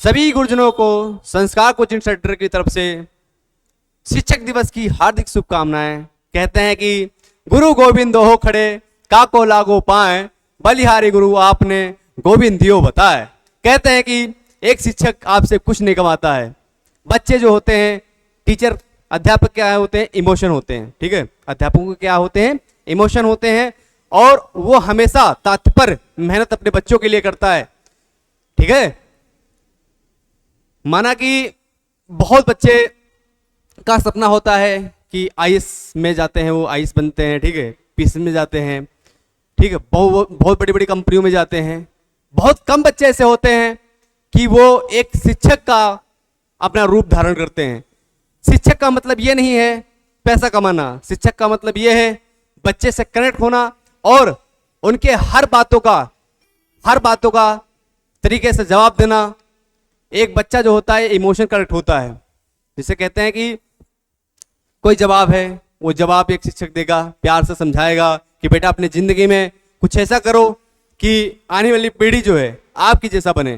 सभी गुरुजनों को संस्कार कोचिंग सेंटर की तरफ से शिक्षक दिवस की हार्दिक शुभकामनाएं। कहते हैं कि गुरु गोविंद हो खड़े, काको लागो पाए, बलिहारी गुरु आपने गोविंद दियो बताए। कहते हैं कि एक शिक्षक आपसे कुछ नहीं कमाता है। बच्चे जो होते हैं, टीचर अध्यापक क्या होते हैं, इमोशन होते हैं। ठीक है, अध्यापकों के क्या होते हैं, इमोशन होते हैं, और वो हमेशा तात्पर मेहनत अपने बच्चों के लिए करता है। ठीक है, माना कि बहुत बच्चे का सपना होता है कि आईएएस में जाते हैं, वो आईएएस बनते हैं। ठीक है, पीएस में जाते हैं। ठीक है, बहुत बड़ी बड़ी कंपनियों में जाते हैं। बहुत कम बच्चे ऐसे होते हैं कि वो एक शिक्षक का अपना रूप धारण करते हैं। शिक्षक का मतलब ये नहीं है पैसा कमाना। शिक्षक का मतलब ये है बच्चे से कनेक्ट होना और उनके हर बातों का तरीके से जवाब देना। एक बच्चा जो होता है इमोशन कनेक्ट होता है। जिसे कहते हैं कि कोई जवाब है, वो जवाब एक शिक्षक देगा, प्यार से समझाएगा कि बेटा अपनी जिंदगी में कुछ ऐसा करो कि आने वाली पीढ़ी जो है आपकी जैसा बने।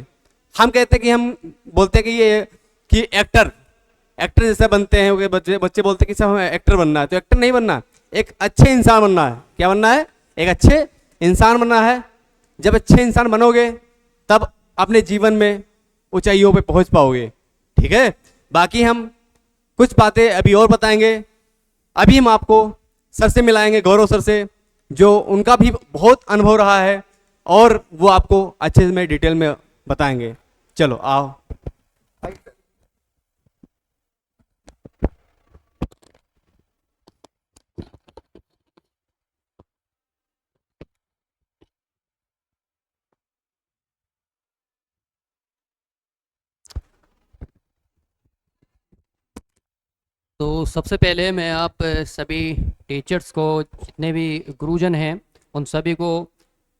हम कहते हैं कि हम बोलते हैं कि ये कि एक्टर जैसा बनते हैं। बच्चे बोलते हैं कि सब हमें एक्टर बनना है। तो एक्टर नहीं बनना, एक अच्छे इंसान बनना है। क्या बनना है? एक अच्छे इंसान बनना है। जब अच्छे इंसान बनोगे तब अपने जीवन में ऊंचाइयों पे पहुंच पाओगे। ठीक है, बाकी हम कुछ बातें अभी और बताएंगे। अभी हम आपको सर से मिलाएंगे, गौरव सर से, जो उनका भी बहुत अनुभव रहा है और वो आपको अच्छे में डिटेल में बताएंगे। चलो आओ। तो सबसे पहले मैं आप सभी टीचर्स को, जितने भी गुरुजन हैं, उन सभी को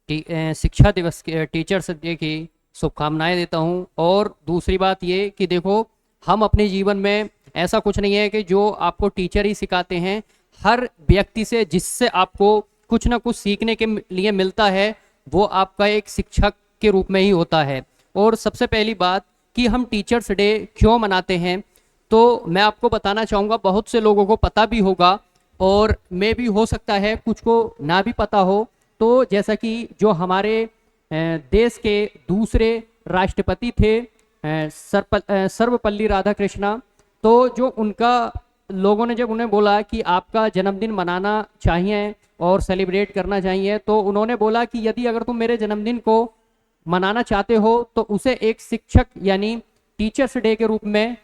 शिक्षा दिवस के, टीचर्स डे की शुभकामनाएं देता हूं। और दूसरी बात ये कि देखो, हम अपने जीवन में ऐसा कुछ नहीं है कि जो आपको टीचर ही सिखाते हैं। हर व्यक्ति से जिससे आपको कुछ ना कुछ सीखने के लिए मिलता है, वो आपका एक शिक्षक के रूप में ही होता है। और सबसे पहली बात कि हम टीचर्स डे क्यों मनाते हैं, तो मैं आपको बताना चाहूँगा। बहुत से लोगों को पता भी होगा और मैं भी हो सकता है कुछ को ना भी पता हो। तो जैसा कि जो हमारे देश के दूसरे राष्ट्रपति थे, सर्वपल्ली राधाकृष्णा, तो जो उनका लोगों ने जब उन्हें बोला कि आपका जन्मदिन मनाना चाहिए और सेलिब्रेट करना चाहिए, तो उन्होंने बोला कि यदि अगर तुम मेरे जन्मदिन को मनाना चाहते हो तो उसे एक शिक्षक यानी टीचर्स डे के रूप में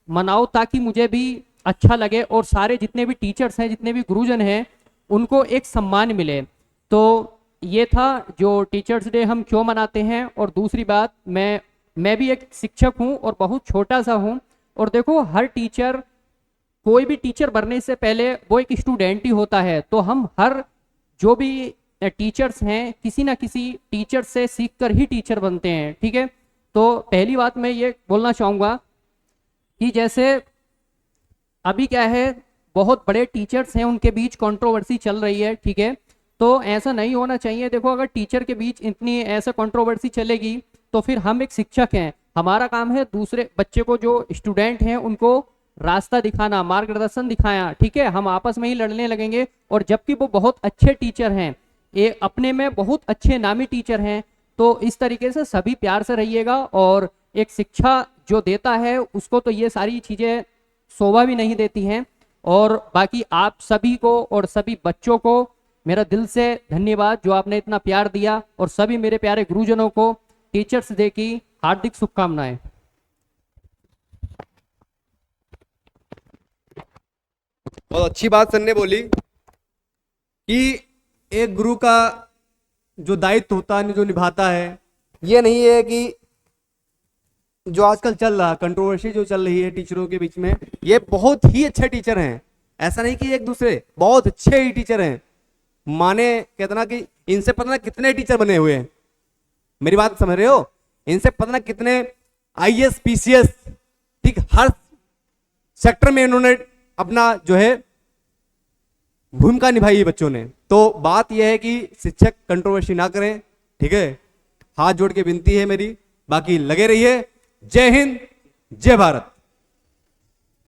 मनाओ, ताकि मुझे भी अच्छा लगे और सारे जितने भी टीचर्स हैं, जितने भी गुरुजन हैं, उनको एक सम्मान मिले। तो ये था जो टीचर्स डे हम क्यों मनाते हैं। और दूसरी बात, मैं भी एक शिक्षक हूँ और बहुत छोटा सा हूँ। और देखो, हर टीचर, कोई भी टीचर बनने से पहले वो एक स्टूडेंट ही होता है। तो हम हर जो भी टीचर्स हैं, किसी ना किसी टीचर से सीखकर ही टीचर बनते हैं। ठीक है, तो पहली बात मैं ये बोलना चाहूँगा कि जैसे अभी क्या है, बहुत बड़े टीचर्स हैं, उनके बीच कंट्रोवर्सी चल रही है। ठीक है, तो ऐसा नहीं होना चाहिए। देखो, अगर टीचर के बीच इतनी ऐसा कंट्रोवर्सी चलेगी तो फिर हम एक शिक्षक हैं, हमारा काम है दूसरे बच्चे को, जो स्टूडेंट हैं, उनको रास्ता दिखाना, मार्गदर्शन दिखाया। ठीक है, हम आपस में ही लड़ने लगेंगे। और जबकि वो बहुत अच्छे टीचर हैं, ये अपने में बहुत अच्छे नामी टीचर हैं। तो इस तरीके से सभी प्यार से रहिएगा। और एक शिक्षा जो देता है उसको तो ये सारी चीज़ें शोभा भी नहीं देती हैं। और बाकी आप सभी को और सभी बच्चों को मेरा दिल से धन्यवाद, जो आपने इतना प्यार दिया। और सभी मेरे प्यारे गुरुजनों को टीचर्स डे की हार्दिक शुभकामनाएं। बहुत अच्छी बात सर ने बोली कि एक गुरु का जो दायित्व होता है, जो निभाता है, ये नहीं है कि जो आजकल चल रहा कंट्रोवर्सी जो चल रही है टीचरों के बीच में, ये बहुत ही अच्छे टीचर हैं। ऐसा नहीं कि एक दूसरे, बहुत अच्छे ही टीचर हैं। माने कहते ना कि इनसे पता ना कितने टीचर बने हुए हैं। मेरी बात समझ रहे हो? इनसे पता ना कितने आईएएस, पीसीएस, ठीक, हर सेक्टर में इन्होंने अपना जो है भूमिका निभाई है बच्चों ने। तो बात यह है कि शिक्षक कंट्रोवर्सी ना करें। ठीक है, हाथ जोड़ के विनती है मेरी। बाकी लगे रहिए जय हिंद, जय भारत।